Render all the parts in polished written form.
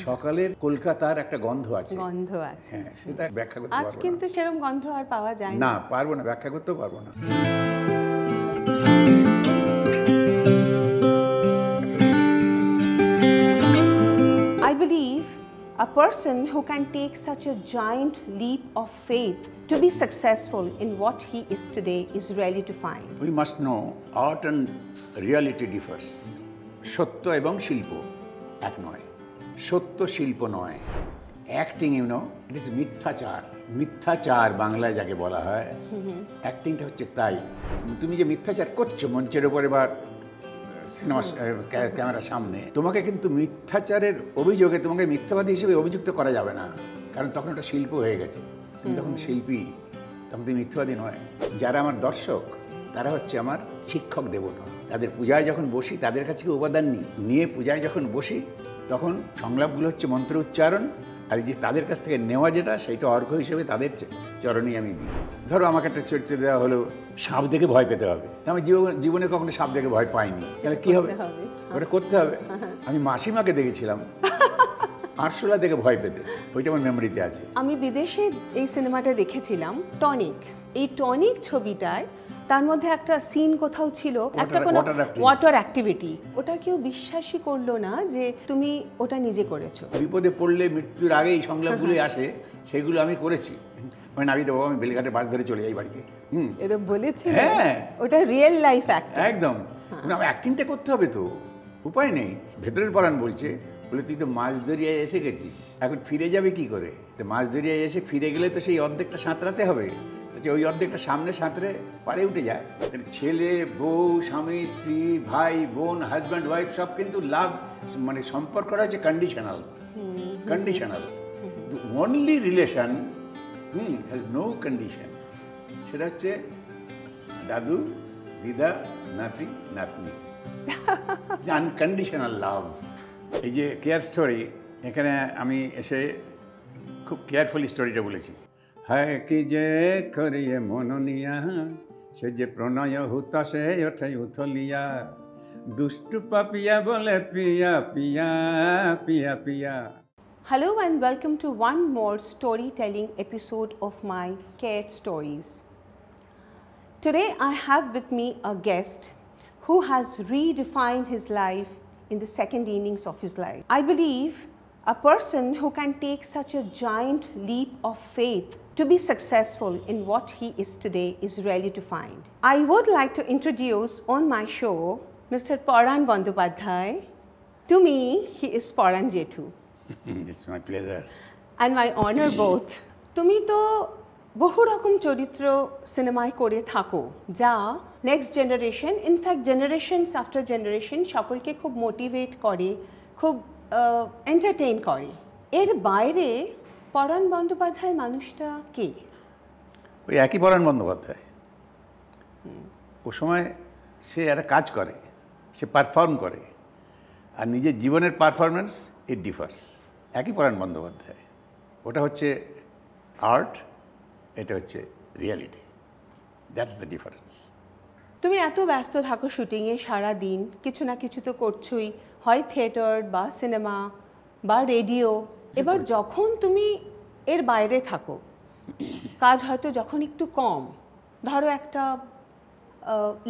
সকালের কলকাতার একটা গন্ধ আছে। গন্ধ আছে। হ্যাঁ, সেটা ব্যাখ্যা করতে আজ পারবো না। কিন্তু সেরকম গন্ধ আর পাওয়া যায় না, পারবো না, ব্যাখ্যা করতেও পারবো না। I believe a person who can take such a giant leap of faith to be successful in what he is today is rarely to find. We must know art and reality differs. সত্য এবং শিল্প এক নয়, সত্য শিল্প নয়। Acting it is মিথ্যাচার। মিথ্যাচার বাংলায় যাকে বলা হয়, অ্যাক্টিংটা হচ্ছে তাই। তুমি যে মিথ্যাচার করছো মঞ্চের ওপরে বা সিনেমা ক্যামেরার সামনে, তোমাকে কিন্তু মিথ্যাচারের অভিযোগে তোমাকে মিথ্যাবাদী হিসেবে অভিযুক্ত করা যাবে না, কারণ তখন ওটা শিল্প হয়ে গেছে। তুমি তখন শিল্পী, তখন তুমি মিথ্যাবাদী নয়। যারা আমার দর্শক তারা হচ্ছে আমার শিক্ষক দেবতা। তাদের পূজায় যখন বসি তাদের কাছে উপাদান নিয়ে পূজায় যখন বসি তখন সংলাপগুলো হচ্ছে মন্ত্র উচ্চারণ, আর যে তাদের কাছ থেকে নেওয়া যেটা সেইটা অর্ঘ্য হিসেবে তাদের চরণেই আমি দিই। ধরো আমাকে একটা চরিত্র দেওয়া হলো সাপ দেখে ভয় পেতে হবে, আমি জীবনে কখনো সাপ দেখে ভয় পাইনি, তাহলে কী হবে? ওটা করতে হবে। আমি মাসিমাকে দেখেছিলাম আরশোলা দেখে ভয় পেতে, ওইটা আমার মেমোরিতে আছে। আমি বিদেশে এই সিনেমাটা দেখেছিলাম, টনিক। এই টনিক ছবিটায় তার মধ্যে একটা সিন কোথাও ছিল, একটা কোনো ওয়াটার অ্যাক্টিভিটি, ওটা কেউ বিশ্বাসই করলো না যে তুমি ওটা নিজে করেছো। বিপদে পড়লে মৃত্যুর আগে এই সংলাপগুলোই আসে, সেগুলো আমি করেছি। মানে নাবি দেবো, আমি বেলঘাটে বাস ধরে চলে যাই বাড়িতে। এরকম বলেছি? হ্যাঁ, ওটা রিয়েল লাইফ অ্যাক্টিং। একদম। অ্যাক্টিংটা করতে হবে তো, উপায় নেই। ভেতরের পরাণ বলছে, বলে তুই তো মাছ দরিয়ায় এসে গেছিস, এখন ফিরে যাবে কি করে? তো মাছ দরিয়ায় এসে ফিরে গেলে তো সেই অর্ধেকটা সাঁতরাতে হবে, যে ওই অর্ধেকটা সামনে সাঁতরে পাড়ে উঠে যায়। ছেলে বউ, স্বামী স্ত্রী, ভাই বোন, হাজব্যান্ড ওয়াইফ সব কিন্তু লাভ, মানে সম্পর্কটা হচ্ছে conditional. Conditional, the only relation has no condition, সেটা হচ্ছে দাদু দিদা নাতি নাতনি, আনকন্ডিশনাল লাভ। এই যে কেয়ার স্টোরি, এখানে আমি এসে খুব কেয়ারফুলি স্টোরিটা বলেছি। হায় কি যে করিয়ে মননিয়া, সে যে প্রণয় হুতাশে ওঠে উথলিয়া, দুষ্টু পাপিয়া বলে পিয়া পিয়া পিয়া পিয়া। Hello and welcome to one more storytelling episode of my Care Stories. Today I have with me a guest who has redefined his life in the second innings of his life. I believe a person who can take such a giant leap of faith to be successful in what he is today is rarely to find. I would like to introduce on my show Mr. Paran Bandyopadhyay. To me, he is Paran Jethu. It's my pleasure. And my honor both. তুমি তো বহু রকম চরিত্র সিনেমায় করে থাকো, যা next generation, in fact generations after generation সকলকে খুব মোটিভেট করে, খুব এন্টারটেইন করে। এর বাইরে পরাণ বন্দ্যোপাধ্যায় মানুষটা কে? ওই একই পরাণ বন্দ্যোপাধ্যায়। ও সময় সে একটা কাজ করে, সে পারফর্ম করে, আর নিজের জীবনের পারফরমেন্স ইট ডিফার্স। একই পরাণ বন্দ্যোপাধ্যায়। ওটা হচ্ছে আর্ট, এটা হচ্ছে রিয়ালিটি। That's the difference. তুমি এত ব্যস্ত থাকো শুটিংয়ে সারা দিন, কিছু না কিছু তো করছোই, হয় থিয়েটার বা সিনেমা বা রেডিও। এবার যখন তুমি এর বাইরে থাকো, কাজ হয়তো যখন একটু কম, ধরো একটা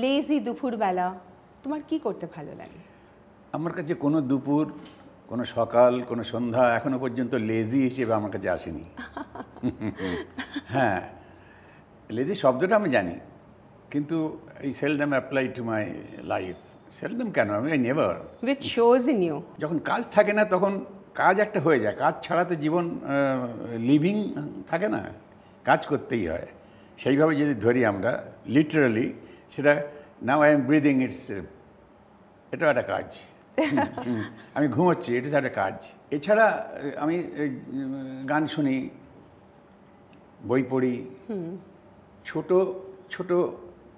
লেজি দুপুরবেলা, তোমার কি করতে ভালো লাগে? আমার কাছে কোনো দুপুর, কোনো সকাল, কোনো সন্ধ্যা এখনো পর্যন্ত লেজি হিসেবে আমার কাছে আসেনি। হ্যাঁ, লেজি শব্দটা আমি জানি, কিন্তু এই seldom apply to my life. Seldom কেন, আমি never. Which shows in you. যখন কাজ থাকে না তখন কাজ একটা হয়ে যায়, কাজ ছাড়া তো জীবন লিভিং থাকে না, কাজ করতেই হয়। সেইভাবে যদি ধরি আমরা লিটারালি, সেটা নাও আই এম ব্রিদিং, এটাও একটা কাজ। আমি ঘুমোচ্ছি, এটা একটা কাজ। এছাড়া আমি গান শুনি, বই পড়ি, ছোট ছোট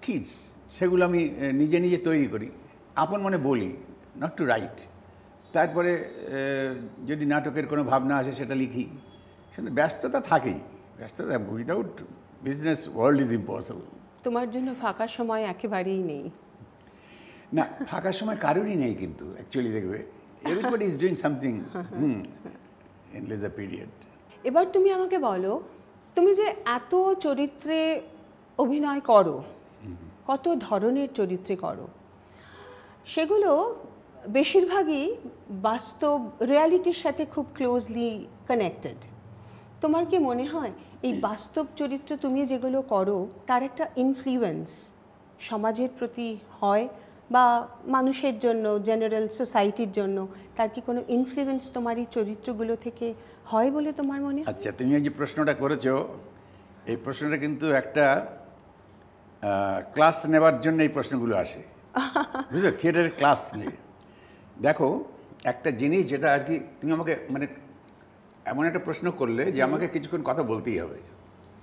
কিডস, সেগুলো আমি নিজে নিজে তৈরি করি, আপন মনে বলি, নট টু রাইট। তারপরে যদি নাটকের কোনো ভাবনা আসে সেটা লিখি। কিন্তু ব্যস্ততা থাকেই, ব্যস্ততা without business world is impossible. তোমার জন্য ফাঁকা সময় একেবারেই নেই? না, ফাঁকা সময় কারোরই নেই, কিন্তু অ্যাকচুয়ালি দেখবে everybody is doing something. in leisure period. এবার তুমি আমাকে বলো, তুমি যে এত চরিত্রে অভিনয় করো, কত ধরনের চরিত্রে করো, সেগুলো বেশিরভাগই বাস্তব রিয়ালিটির সাথে খুব ক্লোজলি কানেক্টেড। তোমার কি মনে হয় এই বাস্তব চরিত্র তুমি যেগুলো করো তার একটা ইনফ্লুয়েন্স সমাজের প্রতি হয়, বা মানুষের জন্য, জেনারেল সোসাইটির জন্য তার কি কোনো ইনফ্লুয়েন্স তোমার এই চরিত্রগুলো থেকে হয় বলে তোমার মনে হয়? আচ্ছা, তুমি যে প্রশ্নটা করেছো, এই প্রশ্নটা কিন্তু একটা ক্লাস নেবার জন্য এই প্রশ্নগুলো আসে, বুঝলে, থিয়েটারের ক্লাস নিয়ে। দেখো, একটা জিনিস যেটা আর কি তুমি আমাকে মানে এমন একটা প্রশ্ন করলে যে আমাকে কিছুক্ষণ কথা বলতেই হবে।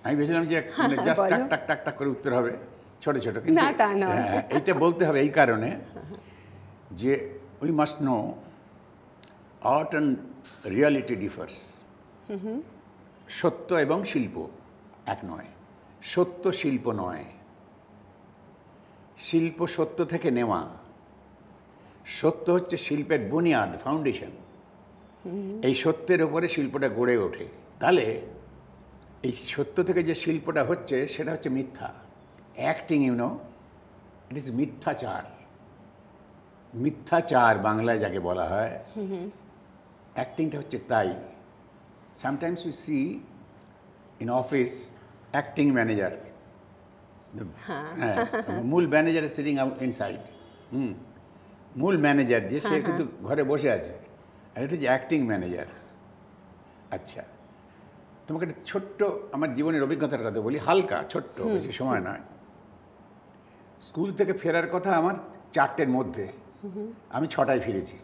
আমি ভেবেছিলাম যে জাস্ট টাক টাক টাক টাক করে উত্তর হবে, ছোট ছোট, কিন্তু এইটা বলতে হবে এই কারণে যে we must know art and reality differs. সত্য এবং শিল্প এক নয়, সত্য শিল্প নয়। শিল্প সত্য থেকে নেওয়া, সত্য হচ্ছে শিল্পের বুনিয়াদ, ফাউন্ডেশন। এই সত্যের ওপরে শিল্পটা গড়ে ওঠে। তাহলে এই সত্য থেকে যে শিল্পটা হচ্ছে সেটা হচ্ছে মিথ্যা। অ্যাক্টিং, ইউনো, ইট ইজ মিথ্যাচার। মিথ্যাচার বাংলায় যাকে বলা হয়, অ্যাক্টিংটা হচ্ছে তাই। Sometimes we see in office acting manager, মূল ম্যানেজার সিটিং আউট ইনসাইড। মূল ম্যানেজার যে সে কিন্তু ঘরে বসে আছে, আর এটা হচ্ছে অ্যাক্টিং ম্যানেজার। আচ্ছা, তোমাকে একটা ছোট্ট আমার জীবনের অভিজ্ঞতার কথা বলি, হালকা ছোট্ট, বেশি সময় নয়। স্কুল থেকে ফেরার কথা আমার 4টের মধ্যে, আমি 6টায় ফিরেছি।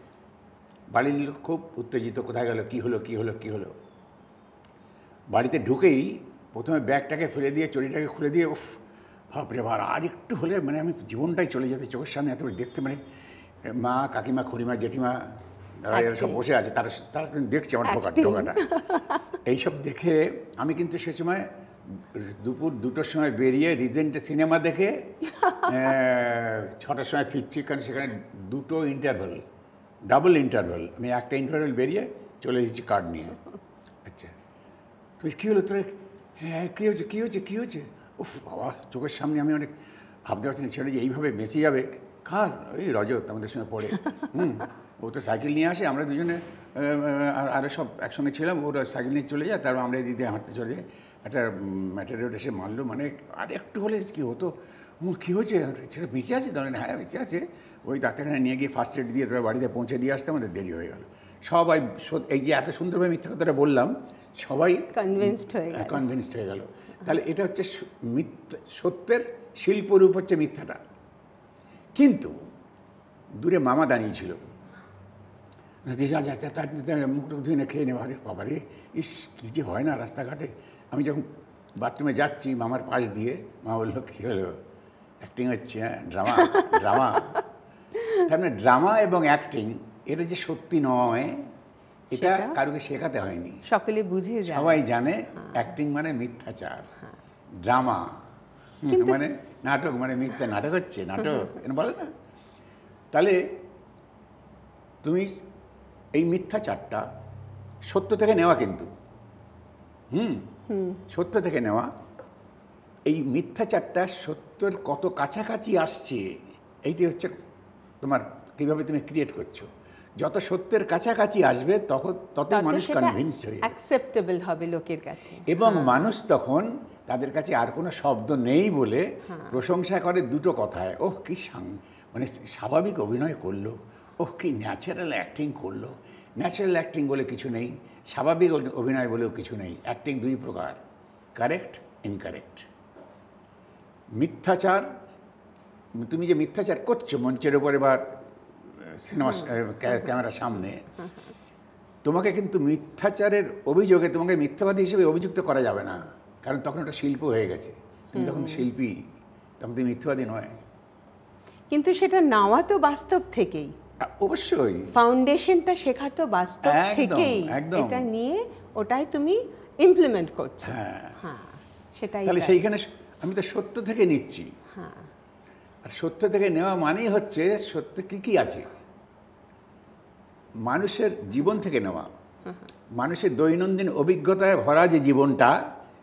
বাড়ির লোক খুব উত্তেজিত, কোথায় গেল, কী হলো কী হলো কী হলো। বাড়িতে ঢুকেই প্রথমে ব্যাগটাকে ফেলে দিয়ে, চড়িটাকে খুলে দিয়ে, উফ বাপরে বাপ, আর একটু হলে মানে আমি জীবনটাই চলে যেতে, চোখের সামনে এত দেখতে, মানে মা, কাকিমা, খুড়িমা, জেঠিমা, এরা সব বসে আছে, তারা কিন্তু দেখছে আমার ঢোকাটা। এইসব দেখে আমি কিন্তু সে সময় দুপুর 2টোর সময় বেরিয়ে রিজেন্টে সিনেমা দেখে 6টার সময় ফিরছি, কারণ সেখানে 2টো ইন্টারভেল, ডাবল ইন্টারভেল। আমি একটা ইন্টারভেল বেরিয়ে চলে এসেছি কার্ড নিয়ে। আচ্ছা, তুই কী হলো তোর? হ্যাঁ, কী হয়েছে কী হয়েছে কী হয়েছে? উফ বাবা, চোখের সামনে আমি অনেক ভাবতে পারছি না, ছেড়ে যে এইভাবে বেঁচে যাবে। কার? ওই রজত আমাদের সঙ্গে পড়ে। ও তো সাইকেল নিয়ে আসে, আমরা দুজনে আরও সব একসঙ্গে ছিলাম, ওরা সাইকেল নিয়ে চলে যায়, তারপর আমরা দিদি হাঁটতে চলে যাই। একটা ম্যাটেরিয়াল এসে মারলো, মানে আর একটু হলে কী হতো। কী হয়েছে? সেটা বেঁচে আছে? তাহলে হ্যাঁ বেঁচে আছে। ওই ডাক্তারখানে নিয়ে গিয়ে ফার্স্ট এড দিয়ে তোরা বাড়িতে পৌঁছে দিয়ে আসতে আমাদের দেরি হয়ে গেল। সবাই এই যে এত সুন্দরভাবে মিথ্যা কথাটা বললাম, সবাই কনভিন্সড হয়ে গেল। তাহলে এটা হচ্ছে মিথ্যা, সত্যের শিল্পরূপ হচ্ছে মিথ্যাটা। কিন্তু দূরে মামা দাঁড়িয়েছিল, মুখটুক ধুয়ে না খেয়ে নেওয়া, বাবা রে, ইস কী যে হয় না রাস্তাঘাটে। আমি যখন বাথরুমে যাচ্ছি মামার পাশ দিয়ে, মা বললো কী হলো? অ্যাক্টিং হচ্ছে? হ্যাঁ, ড্রামা ড্রামা। তার মানে ড্রামা এবং অ্যাক্টিং এটা যে সত্যি নয়, এটা কারোকে শেখাতে হয়নি, সকলে বুঝে যায়, সবাই জানে। অ্যাক্টিং মানে মিথ্যাচার, ড্রামা মানে নাটক, মানে মিথ্যা নাটক হচ্ছে, নাটক বলে না। তাহলে তুমি এই মিথ্যাচারটা সত্য থেকে নেওয়া, কিন্তু সত্য থেকে নেওয়া, এই মিথ্যাচারটা সত্যের কত কাছাকাছি আসছে, এইটি হচ্ছে তোমার কীভাবে তুমি ক্রিয়েট করছো। যত সত্যের কাছাকাছি আসবে তত মানুষ কনভিন্সড হয়ে অ্যাকসেপ্টেবল হবে লোকের কাছে, এবং মানুষ তখন তাদের কাছে আর কোনো শব্দ নেই বলে প্রশংসা করে দুটো কথায়, ওহ কি মানে স্বাভাবিক অভিনয় করলো, ওহ কি ন্যাচারাল অ্যাক্টিং করলো। ন্যাচারাল অ্যাক্টিং বলে কিছু নেই, স্বাভাবিক অভিনয় বলেও কিছু নেই। অ্যাক্টিং দুই প্রকার, কারেক্ট, ইনকারেক্ট। মিথ্যাচার, তুমি যে মিথ্যাচার করছো মঞ্চের উপরে বা সিনেমা ক্যামেরার সামনে, তোমাকে কিন্তু মিথ্যাচারের অভিযোগে তোমাকে মিথ্যাবাদী হিসেবে অভিযুক্ত করা যাবে না, কারণ তখন ওটা শিল্প হয়ে গেছে। তুমি তখন শিল্পী, তখন তুমি মিথ্যাবাদী নয়। কিন্তু সেটা নেওয়া তো বাস্তব থেকেই, অবশ্যই ফাউন্ডেশনটা শেখা তো বাস্তব থেকেই, এটা নিয়ে ওটাই তুমি ইমপ্লিমেন্ট করছো। হ্যাঁ, সেটাই। তাহলে সেইখানে আমি তো সত্য থেকে নিচ্ছি। আর সত্য থেকে নেওয়া মানেই হচ্ছে সত্য কী কী আছে, মানুষের জীবন থেকে নেওয়া। মানুষের দৈনন্দিন অভিজ্ঞতায় ভরা যে জীবনটা,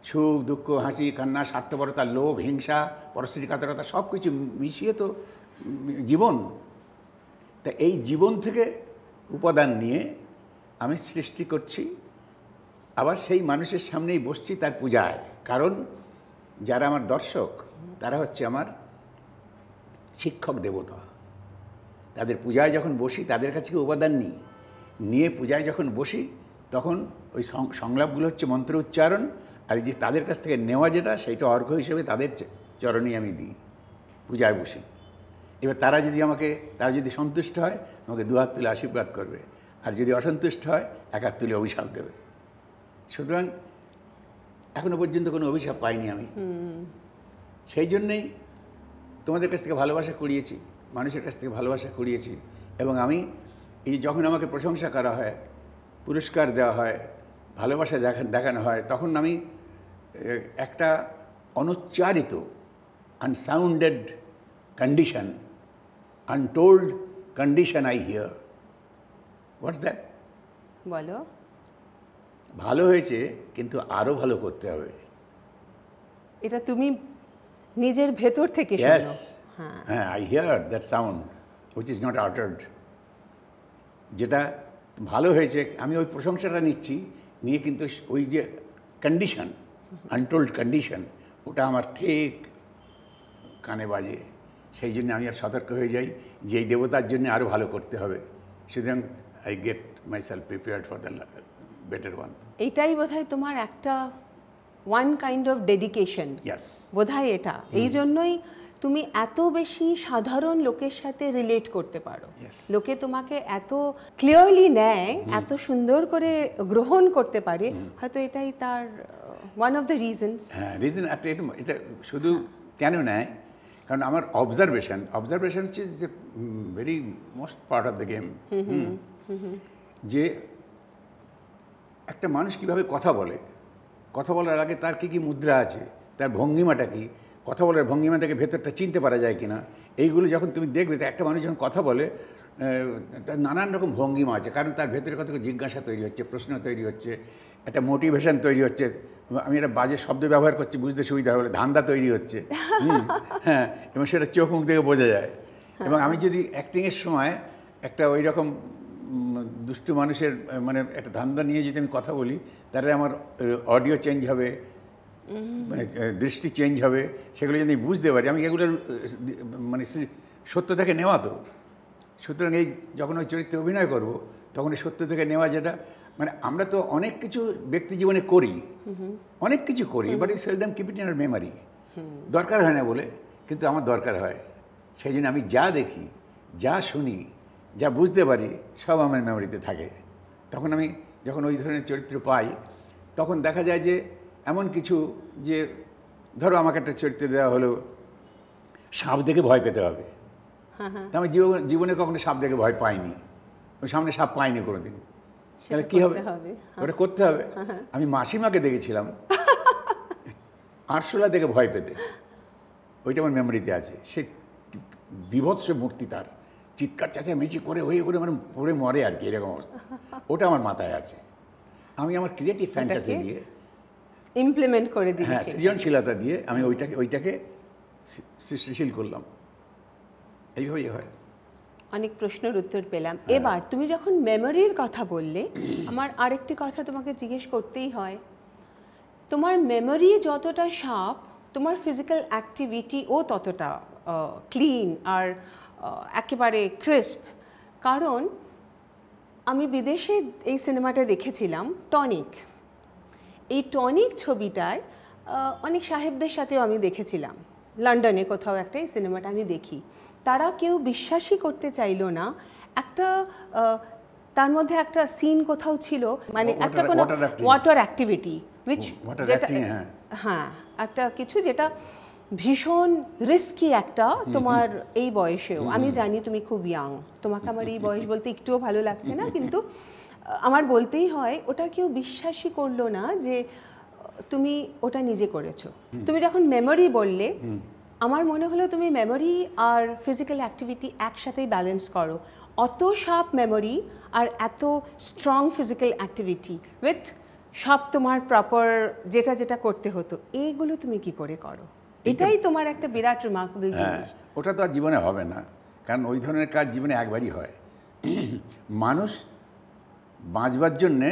সুখ দুঃখ, হাসি কান্না, স্বার্থপরতা, লোভ, হিংসা, পরশ্রীকাতরতা সব কিছু মিশিয়ে তো জীবন। তা এই জীবন থেকে উপাদান নিয়ে আমি সৃষ্টি করছি, আবার সেই মানুষের সামনেই বসছি তার পূজায়। কারণ যারা আমার দর্শক তারা হচ্ছে আমার শিক্ষক দেবতা। তাদের পূজায় যখন বসি তাদের কাছে উপাদান নিয়ে পূজায় যখন বসি তখন ওই সংলাপগুলো হচ্ছে মন্ত্র উচ্চারণ, আর যে তাদের কাছ থেকে নেওয়া যেটা সেইটা অর্ঘ্য হিসেবে তাদের চরণেই আমি দিই পূজায় বসি। এবার তারা যদি সন্তুষ্ট হয় আমাকে দুহাত তুলে আশীর্বাদ করবে, আর যদি অসন্তুষ্ট হয় এক হাত তুলে অভিশাপ দেবে। সুতরাং এখনো পর্যন্ত কোনো অভিশাপ পাইনি আমি। সেই জন্যেই তোমাদের কাছ থেকে ভালোবাসা কুড়িয়েছি, মানুষের কাছ থেকে ভালোবাসা কুড়িয়েছি। এবং আমি এই যখন আমাকে প্রশংসা করা হয়, পুরস্কার দেওয়া হয়, ভালোবাসা দেখানো হয়, তখন আমি একটা অনুচ্চারিত unsounded condition, untold condition I hear. What's that? বলো। ভালো হয়েছে, কিন্তু আরও ভালো করতে হবে। এটা তুমি নিজের ভেতর থেকে Yes. শোনো। হ্যাঁ, I hear that sound which is not uttered. যেটা ভালো হয়েছে, আমি ওই প্রশংসাটা নিয়ে কিন্তু ওই যে কন্ডিশন, আনটোল্ড কন্ডিশন, ওটা আমার ঠিক কানে বাজে। সেই জন্য আমি আর সতর্ক হয়ে যাই যে এই দেবতার জন্য আরও ভালো করতে হবে। সুতরাং I get my self prepared for the better one. এইটাই বোধহয় তোমার একটা ওয়ান কাইন্ড অফ ডেডিকেশন। ইয়াস, বোধহয় এটা এই জন্যই তুমি এত বেশি সাধারণ লোকের সাথে রিলেট করতে পারো। Yes. লোকে তোমাকে এত ক্লিয়ারলি নেয়, এত সুন্দর করে গ্রহণ করতে পারে, হয়তো এটাই তার ওয়ান অফ দ্য রিজনস। হ্যাঁ, রিজন এটা শুধু কেন নেয়, কারণ আমার অবজারভেশন হচ্ছে যে very most part of the game. যে একটা মানুষ কীভাবে কথা বলার আগে তার কী কী মুদ্রা আছে, তার ভঙ্গিমাটা কী, কথা বলার ভঙ্গিমা থেকে ভেতরটা চিনতে পারা যায় কিনা, এইগুলো যখন তুমি দেখবে, তো একটা মানুষ যখন কথা বলে তার নানান রকম ভঙ্গিমা আছে, কারণ তার ভেতরে কত জিজ্ঞাসা তৈরি হচ্ছে, প্রশ্ন তৈরি হচ্ছে, একটা মোটিভেশন তৈরি হচ্ছে। আমি একটা বাজে শব্দ ব্যবহার করছি, বুঝতে সুবিধা হলে ধান্দা তৈরি হচ্ছে। হ্যাঁ, এবং সেটা চোখ মুখ থেকে বোঝা যায়। এবং আমি যদি অ্যাক্টিংয়ের সময় একটা ওই রকম দুষ্টু মানুষের মানে একটা ধান্দা নিয়ে যদি আমি কথা বলি, তাহলে আমার অডিও চেঞ্জ হবে, দৃষ্টি চেঞ্জ হবে, সেগুলো যদি বুঝতে পারি। আমি এগুলোর মানে সত্য থেকে নেওয়া তো। সুতরাং এই যখন ওই চরিত্রে অভিনয় করব, তখন এই সত্য থেকে নেওয়া, যেটা মানে আমরা তো অনেক কিছু ব্যক্তি জীবনে করি, অনেক কিছু করি, but you seldom keep it in our memory. দরকার হয় না বলে, কিন্তু আমার দরকার হয়। সেই জন্য আমি যা দেখি, যা শুনি, যা বুঝতে পারি, সব আমার মেমোরিতে থাকে। তখন আমি যখন ওই ধরনের চরিত্র পাই, তখন দেখা যায় যে এমন কিছু, যে ধরো আমাকে একটা চরিত্র দেওয়া হলো, সাপ দেখে ভয় পেতে হবে। তা আমি জীবনে কখনো সাপ দেখে ভয় পাইনি, ওই সামনে সাপ পাইনি কোনোদিন। তাহলে কী হবে? ওটা করতে হবে। আমি মাসিমাকে দেখেছিলাম আরশোলা দেখে ভয় পেতে, ওইটা আমার মেমোরিতে আছে। সে বিভৎস মূর্তি, তার চিৎকার চেঁচামেচি করে মানে পড়ে মরে আর কি, এরকম অবস্থা। ওটা আমার মাথায় আছে। আমি আমার ক্রিয়েটিভ ফ্যান্টাসি দিয়ে ইমপ্লিমেন্ট করে দিই, হ্যাঁ, সৃজনশীলতা দিয়ে আমি ওইটাকে সৃষ্টিশীল করলাম। এইভাবেই হয়। অনেক প্রশ্নের উত্তর পেলাম। এবার তুমি যখন মেমোরির কথা বললে, আমার আরেকটি কথা তোমাকে জিজ্ঞেস করতেই হয়। তোমার মেমোরি যতটা শার্প, তোমার ফিজিক্যাল অ্যাক্টিভিটিও ততটা ক্লিন আর একেবারে ক্রিস্প। কারণ আমি বিদেশে এই সিনেমাটা দেখেছিলাম, টনিক। এই টনিক ছবিটায় অনেক সাহেবদের সাথেও আমি দেখেছিলাম, লন্ডনে কোথাও একটা এই সিনেমাটা আমি দেখি। তারা কেউ বিশ্বাসই করতে চাইল না, একটা তার মধ্যে একটা সিন কোথাও ছিল, মানে একটা কোনো ওয়াটার অ্যাক্টিভিটি, হ্যাঁ, একটা কিছু যেটা ভীষণ রিস্কি একটা, তোমার এই বয়সেও। আমি জানি তুমি খুব ইয়াং, তোমাকে আমার এই বয়স বলতে একটুও ভালো লাগছে না, কিন্তু আমার বলতেই হয়, ওটা কেউ বিশ্বাসই করলো না যে তুমি ওটা নিজে করেছো। তুমি যখন মেমোরি বললে, আমার মনে হলো তুমি মেমোরি আর ফিজিক্যাল অ্যাক্টিভিটি একসাথেই ব্যালেন্স করো। অত শার্প মেমোরি আর এত স্ট্রং ফিজিক্যাল অ্যাক্টিভিটি উইথ সব তোমার প্রপার যেটা যেটা করতে হতো, এইগুলো তুমি কি করে করো? এটাই তোমার একটা বিরাট রিমার্কেবল হ্যাঁ, জিনিস। ওটা তো আর জীবনে হবে না, কারণ ওই ধরনের কাজ জীবনে একবারই হয়। মানুষ বাঁচবার জন্যে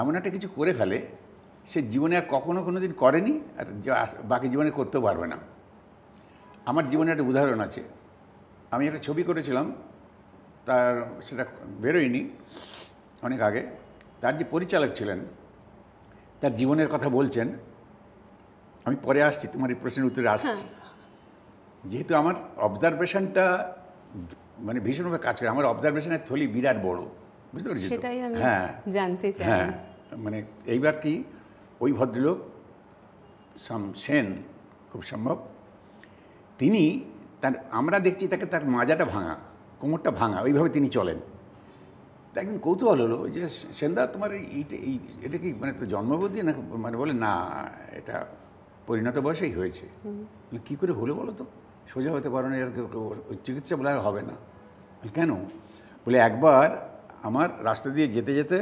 এমন একটা কিছু করে ফেলে, সে জীবনে আর কখনো কোনো দিন করেনি, আর বাকি জীবনে করতেও পারবে না। আমার জীবনে একটা উদাহরণ আছে। আমি একটা ছবি করেছিলাম, তার সেটা বেরোয়নি অনেক আগে। তার যে পরিচালক ছিলেন, তার জীবনের কথা বলছেন। আমি পরে আসছি, তোমার এই প্রশ্নের উত্তরে আসছি। যেহেতু আমার অবজারভেশনটা মানে ভীষণভাবে কাজ করে, আমার অবজারভেশনের থলি বিরাট বড়, বুঝতে পেরেছি? সেটাই আমি হ্যাঁ জানতে চাই। হ্যাঁ, মানে এইবার কি ওই ভদ্রলোক সেন খুব সম্ভব, তিনি তার, আমরা দেখছি তাকে, তার মাজাটা ভাঙা, কোমরটা ভাঙা, ওইভাবে তিনি চলেন। তা একদিন কৌতূহল হলো যে সেনদা তোমার এটা কি মানে তো জন্মবুদ্ধি না? মানে বলে না, এটা পরিণত বয়সেই হয়েছে। কী করে হলো বলো তো? সোজা হতে পারো না, এর চিকিৎসা বলে হবে না। কেন? বলে একবার আমার রাস্তা দিয়ে যেতে যেতে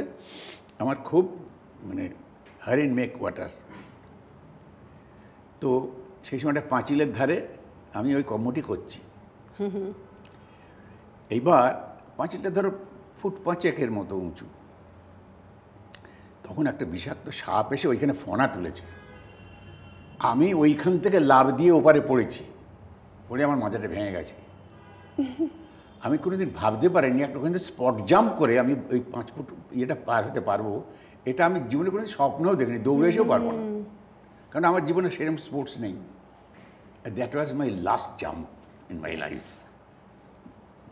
আমার খুব মানে হারিন মেক ওয়াটার, তো সেই সময়টা পাঁচিলের ধারে আমি ওই কর্মটি করছি। এইবার পাঁচিলটা ধরো ফুট 5 মতো উঁচু। তখন একটা বিষাক্ত সাপ এসে ওইখানে ফনা তুলেছে। আমি ওইখান থেকে লাফ দিয়ে ওপারে পড়েছি, পড়ে আমার মাজাটা ভেঙে গেছে। আমি কোনোদিন ভাবতে পারিনি একটা ওখানে স্পট জাম্প করে আমি ওই 5 ফুট ইয়েটা পার হতে পারবো, এটা আমি জীবনে কোনো স্বপ্নও দেখিনি, দৌড়ে এসেও পারবো না, কারণ আমার জীবনে সেরকম স্পোর্টস নেই। That was my last jump in my life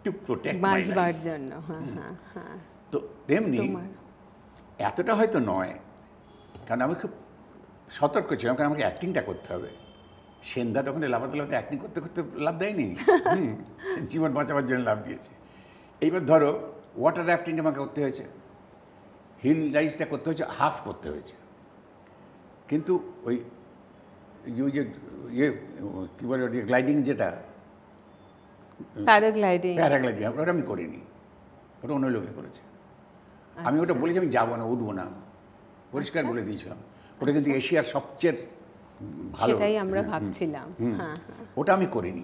to protect my life. বাঁচবার জন্য। হ্যাঁ হ্যাঁ হ্যাঁ। তো তেমনি তোমার এতটা হয়তো নয়, কারণ আমি খুব সতর্ক ছিলাম, কারণ আমাকে অ্যাক্টিংটা করতে হবে। সেনদা তখন লাফাতে লাফাতে অ্যাক্টিং করতে করতে লাভ দেয়নি, জীবন বাঁচাবার জন্য লাভ দিয়েছে। এইবার ধরো ওয়াটার রাফটিংটা আমাকে করতে হয়েছে, হিল রাইজটা করতে হয়েছে, হাফ করতে হয়েছে। কিন্তু ওই যে ইয়ে কী বলে ওই গ্লাইডিং, যেটা প্যারাগ্লাইডিং, প্যারাগ্লাইডিং, ওটা আমি করিনি, ওটা অন্য লোকে করেছে। আমি ওটা বলেছি আমি যাবো না, উঠবো না, পরিষ্কার বলে দিয়েছিলাম। ওটা কিন্তু এশিয়ার সবচেয়ে ভালো, সেটাই আমরা ভাবছিলাম। হ্যাঁ হ্যাঁ। ওটা আমি করিনি।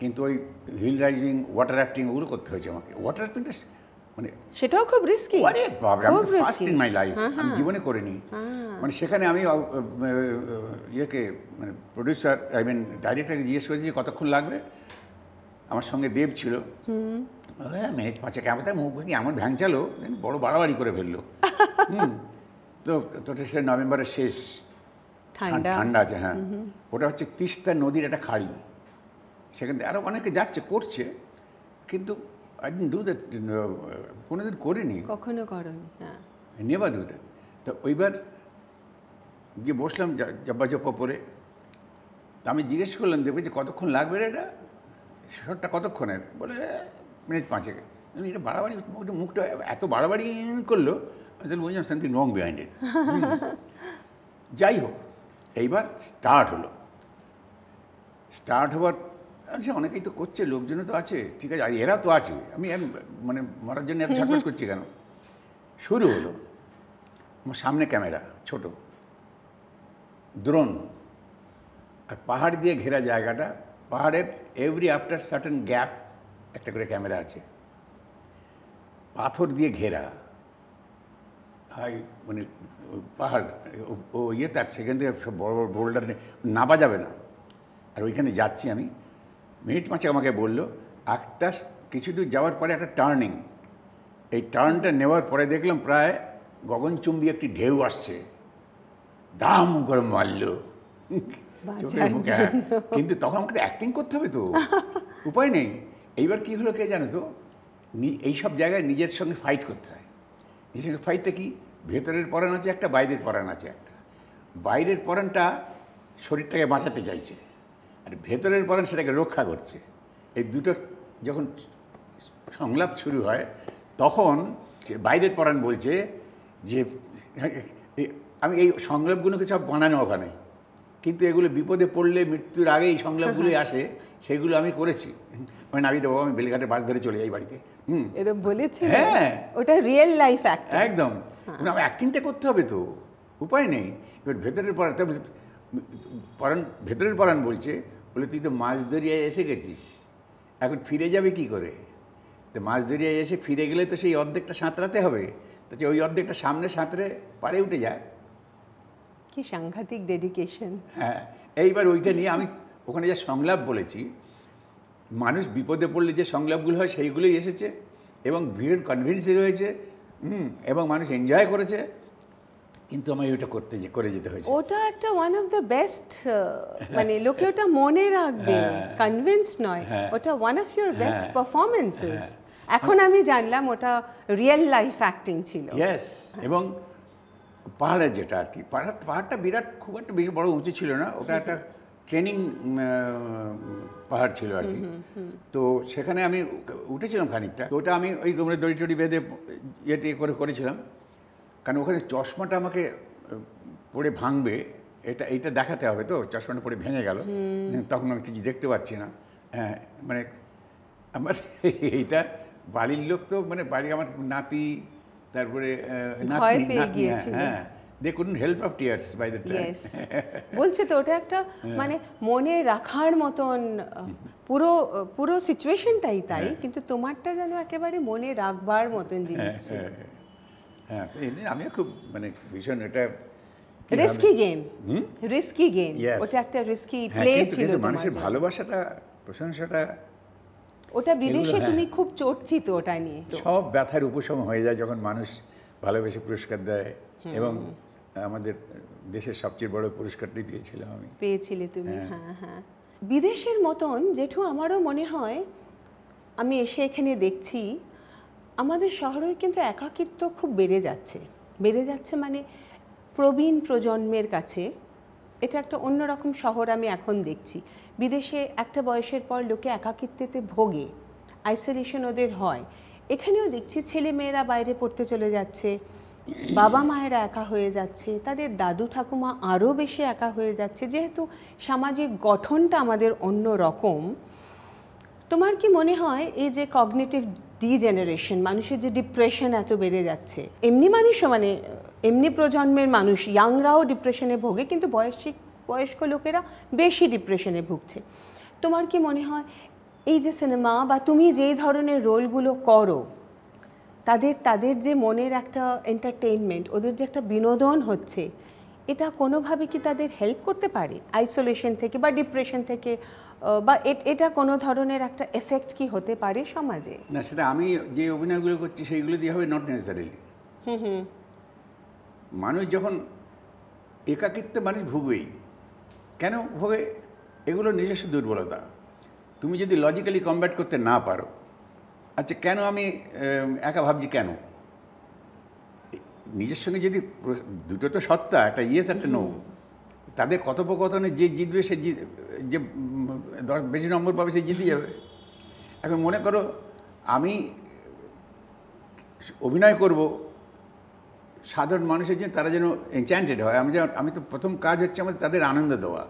কিন্তু ওই হিল রাইজিং, ওয়াটার রাফটিং, ওগুলো করতে হয়েছে আমাকে। ওয়াটার রাফটিংটা মানে সেটাও খুব রিস্কি। আরে বাবা, আমি খুব first risky। In my life, আমি জীবনে করিনি। মানে সেখানে আমি ইয়েকে মানে প্রডিউসার, আই মিন ডাইরেক্টরকে জিজ্ঞেস করেছি যে কতক্ষণ লাগবে। আমার সঙ্গে দেব ছিল, মিনিট 5 কেমন মুখ ভেঙে এমন ভ্যাংচালো, বড় বাড়াবাড়ি করে ফেললো। তো তোটা সে নভেম্বরের শেষ, ঠান্ডা ঠান্ডা আছে। হ্যাঁ, ওটা হচ্ছে তিস্তা নদীর একটা খাড়ি, সেখান থেকে আরও অনেকে যাচ্ছে করছে, কিন্তু আই ডিডন্ট ডু দ্যাট, কোনোদিন করিনি, কখনো করনি। হ্যাঁ, নেভার ডু দ্যাট। তো ওইবার গিয়ে বসলাম জব্বা জব্বা পরে, তা আমি জিজ্ঞেস করলাম দেখবে যে কতক্ষণ লাগবে রে, এটা শটটা কতক্ষণের? বলে মিনিট 5। আমি এটা বাড়াবাড়ি, ওটা মুখটা এত বাড়াবাড়ি করলো, আমি তাহলে বুঝলাম সামথিং রং বিহাইন্ড ইট। যাই হোক, এইবার স্টার্ট হলো। স্টার্ট হওয়ার সে অনেকেই তো করছে, লোকজনও তো আছে, ঠিক আছে, আর এরা তো আছে, আমি মানে মরার জন্য এত সাপোর্ট করছি কেন? শুরু হলো, আমার সামনে ক্যামেরা, ছোট দ্রোণ, আর পাহাড় দিয়ে ঘেরা জায়গাটা, পাহাড়ের এভরি আফটার সার্টেন গ্যাপ একটা করে ক্যামেরা আছে, পাথর দিয়ে ঘেরা, হাই মানে পাহাড় ও ইয়ে, তার সেখান থেকে সব বড় বড় বোল্ডার নামা যাবে না। আর ওইখানে যাচ্ছি আমি, মিনিট 5 আমাকে বললো একটা কিছু দূর যাওয়ার পরে একটা টার্নিং, এই টার্নটা নেওয়ার পরে দেখলাম প্রায় গগনচুম্বী একটি ঢেউ আসছে, দাম করে মারল চোখের মুখে। কিন্তু তখন আমাকে অ্যাক্টিং করতে হবে তো, উপায় নেই। এইবার কী হলো কে জানো তো, এইসব জায়গায় নিজের সঙ্গে ফাইট করতে হয়। নিজের সঙ্গে ফাইটটা কি, ভেতরের পরাণ আছে একটা, বাইরের পরাণ আছে একটা। বাইরের পরাণটা শরীরটাকে বাঁচাতে চাইছে, আর ভেতরের পরাণ সেটাকে রক্ষা করছে। এই দুটো যখন সংলাপ শুরু হয়, তখন বাইরের পরাণ বলছে যে আমি এই সংলাপগুলোকে সব বানানো ওখানে, কিন্তু এগুলো বিপদে পড়লে মৃত্যুর আগে এই সংলাপগুলোই আসে, সেগুলো আমি করেছি। মানে নাবি দেবো, আমি বেলঘাটে বাস ধরে চলে যাই বাড়িতে। এরকম বলেছি? হ্যাঁ, ওটা রিয়েল লাইফ অ্যাক্টিং। একদম। আমার অ্যাক্টিংটা করতে হবে তো, উপায় নেই। এবার ভেতরের পরাণ, ভেতরের পরাণ বলছে, বলে তুই তো মাছ দরিয়ায় এসে গেছিস, এখন ফিরে যাবে কি করে? তো মাছ দরিয়ায় এসে ফিরে গেলে তো সেই অর্ধেকটা সাঁতরাতে হবে, তো ওই অর্ধেকটা সামনে সাঁতরে পাড়ে উঠে যায়। কি সাংঘাতিক ডেডিকেশন। হ্যাঁ, এইবার ওইটা নিয়ে আমি ওখানে যা সংলাপ বলেছি, মানুষ বিপদে পড়লে যে সংলাপগুলো হয় সেইগুলোই এসেছে, এবং ভীষণ কনভিন্সিং হয়েছে, এবং মানুষ এনজয় করেছে, কিন্তু আমি ওইটা করে যেতে হয়েছে। ওটা একটা ওয়ান অফ দ্য বেস্ট, মানে লোকে ওটা মনে রাখবে, কনভিন্স নয়, ওটা one of your best performances. এখন আমি জানলাম ওটা রিয়েল লাইফ অ্যাক্টিং ছিল। ইয়েস। এবং পাহাড়ের যেটা আর কি, পাহাড়টা বিরাট, খুব একটা বেশি বড় উঁচু ছিল না, ওটা একটা ট্রেনিং পাহাড় ছিল আর কি। তো সেখানে আমি উঠেছিলাম খানিকটা, তো ওটা আমি ওই দড়ি টড়ি বেঁধে ইয়েটি করেছিলাম, কারণ ওখানে চশমাটা আমাকে পড়ে ভাঙবে, এইটা দেখাতে হবে, তো চশমাটা পড়ে ভেঙে গেল, তখন আমি কিছু দেখতে পাচ্ছি না। হ্যাঁ, মানে আমার এইটা বাড়ির লোক তো, মানে বাড়ি আমার নাতি, তারপরে হ্যাঁ, they couldn't help of tears by the time. বলছে তো ওটা একটা মানে মনে রাখার মতন, পুরো পুরো সিচুয়েশনটাই তাই, কিন্তু তোমারটা যেন একেবারে মনে রাখবার মতন জিনিস ছিল। হ্যাঁ, আমিও খুব মানে ভীষণ এটা রিস্কি গেম, রিস্কি গেম, ওটা একটা রিস্কি প্লে ছিল। মানুষের ভালোবাসাটা, প্রশংসাটা, ওটা বিদেশে তুমি খুব চর্চিত ওটা নিয়ে। সব ব্যথার উপশম হয়ে যায় যখন মানুষ ভালোবেসে পুরস্কার দেয়, এবং আমাদের দেশের সবচেয়ে বড় পুরস্কারটি পেয়েছিলাম আমি। পেয়েছিলে তুমি? হ্যাঁ হ্যাঁ। বিদেশের মতন জেঠু আমারও মনে হয়, আমি এসে এখানে দেখছি আমাদের শহরে কিন্তু একাকিত্ব খুব বেড়ে যাচ্ছে, মানে প্রবীণ প্রজন্মের কাছে এটা একটা অন্যরকম শহর আমি এখন দেখছি। বিদেশে একটা বয়সের পর লোকে একাকিত্বেতে ভোগে, আইসোলেশন ওদের হয়। এখানেও দেখছি ছেলে মেয়েরা বাইরে পড়তে চলে যাচ্ছে, বাবা মায়েরা একা হয়ে যাচ্ছে, তাদের দাদু ঠাকুমা আরও বেশি একা হয়ে যাচ্ছে, যেহেতু সামাজিক গঠনটা আমাদের অন্য রকম। তোমার কি মনে হয় এই যে কগনিটিভ ডিজেনারেশন, মানুষের যে ডিপ্রেশন এত বেড়ে যাচ্ছে, এমনি মানুষও মানে এমনি প্রজন্মের মানুষ ইয়াংরাও ডিপ্রেশনে ভোগে, কিন্তু বয়স্ক লোকেরা বেশি ডিপ্রেশনে ভুগছে। তোমার কি মনে হয় এই যে সিনেমা বা তুমি যেই ধরনের রোলগুলো করো, তাদের যে মনের একটা এন্টারটেইনমেন্ট, ওদের যে একটা বিনোদন হচ্ছে, এটা কোনোভাবে কি তাদের হেল্প করতে পারে আইসোলেশন থেকে বা ডিপ্রেশন থেকে, বা এটা কোনো ধরনের একটা এফেক্ট কি হতে পারে সমাজে? না, সেটা আমি যে অভিনয়গুলো করছি সেইগুলো দিয়ে হবে, নট নেসেসারিলি। মানুষ যখন একাকিত্বে মানুষ ভুগবেই, কেন ভোগে? এগুলো নিজস্ব দুর্বলতা। তুমি যদি লজিক্যালি কমব্যাট করতে না পারো, আচ্ছা কেন আমি একা ভাবছি, কেন? নিজের সঙ্গে যদি দুটো তো সত্তা, একটা ইয়েস একটা নো, তাদের কথোপকথনে যে জিতবে সে যে বেশি নম্বর পাবে সে জিতে যাবে। এখন মনে করো আমি অভিনয় করব সাধারণ মানুষের জন্য, তারা যেন এনচ্যান্টেড হয়। আমি তো প্রথম কাজ হচ্ছে আমাদের তাদের আনন্দ দেওয়া,